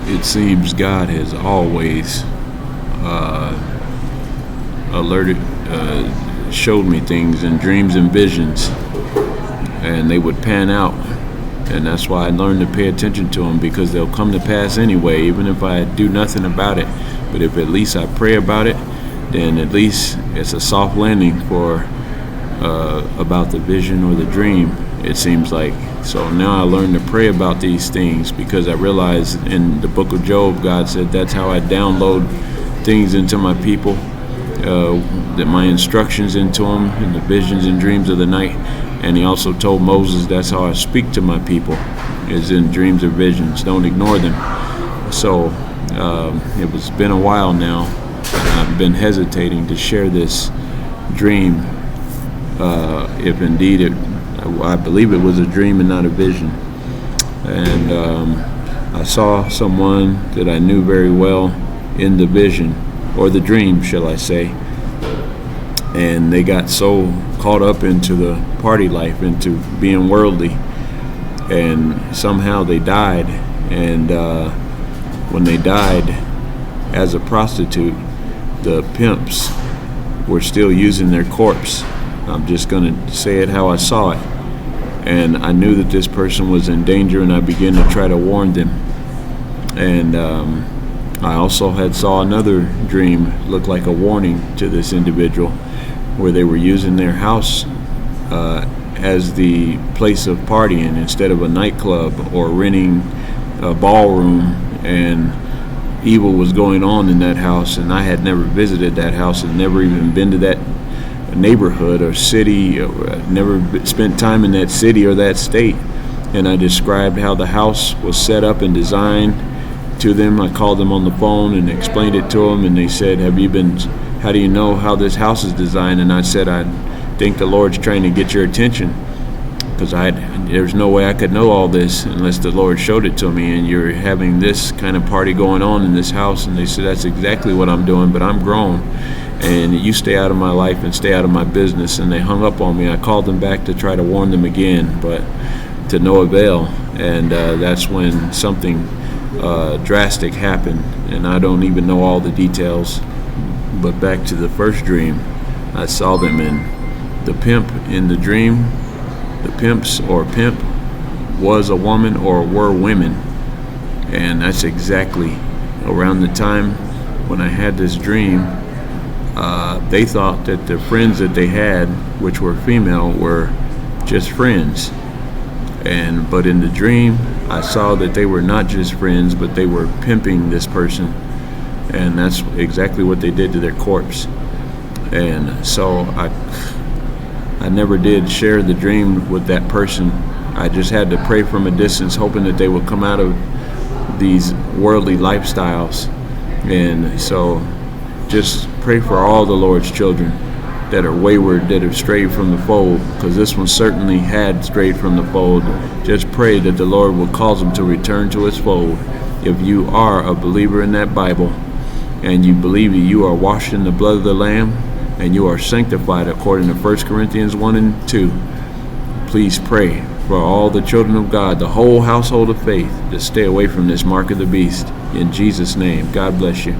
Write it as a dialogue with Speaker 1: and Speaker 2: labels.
Speaker 1: it seems God has always showed me things in dreams and visions, and they would pan out. And that's why I learned to pay attention to them, because they'll come to pass anyway, even if I do nothing about it. But if at least I pray about it, then at least it's a soft landing for about the vision or the dream, it seems like. So now I learn to pray about these things, because I realize in the book of Job, God said that's how I download things into my people, that my instructions into them in the visions and dreams of the night. And he also told Moses that's how I speak to my people, is in dreams or visions. Don't ignore them. So it's been a while now, and I've been hesitating to share this dream, if indeed I believe it was a dream and not a vision. And I saw someone that I knew very well in the vision, or the dream, shall I say, and they got so caught up into the party life, into being worldly, and somehow they died. And when they died as a prostitute, the pimps were still using their corpse. I'm just going to say it how I saw it. And I knew that this person was in danger, and I began to try to warn them. And I also had saw another dream look like a warning to this individual, where they were using their house as the place of partying instead of a nightclub, or renting a ballroom, and evil was going on in that house. And I had never visited that house and never even been to that neighborhood or city, never spent time in that city or that state. And I described how the house was set up and designed to them. I called them on the phone and explained it to them, and they said, how do you know how this house is designed? And I said, I think the Lord's trying to get your attention, because there's no way I could know all this unless the Lord showed it to me, and you're having this kind of party going on in this house. And they said, that's exactly what I'm doing, but I'm grown, and you stay out of my life and stay out of my business. And they hung up on me. I called them back to try to warn them again, but to no avail. And that's when something drastic happened, and I don't even know all the details. But back to the first dream, I saw them in the pimp in the dream. The pimps or pimp was a woman or were women. And that's exactly around the time when I had this dream. They thought that the friends that they had, which were female, were just friends. But in the dream, I saw that they were not just friends, but they were pimping this person. And that's exactly what they did to their corpse. And so I never did share the dream with that person. I just had to pray from a distance, hoping that they would come out of these worldly lifestyles. And so just pray for all the Lord's children that are wayward, that have strayed from the fold, because this one certainly had strayed from the fold. Just pray that the Lord will cause them to return to his fold. If you are a believer in that Bible, and you believe that you are washed in the blood of the Lamb, and you are sanctified according to 1 Corinthians 1 and 2, please pray for all the children of God, the whole household of faith, to stay away from this mark of the beast. In Jesus' name, God bless you.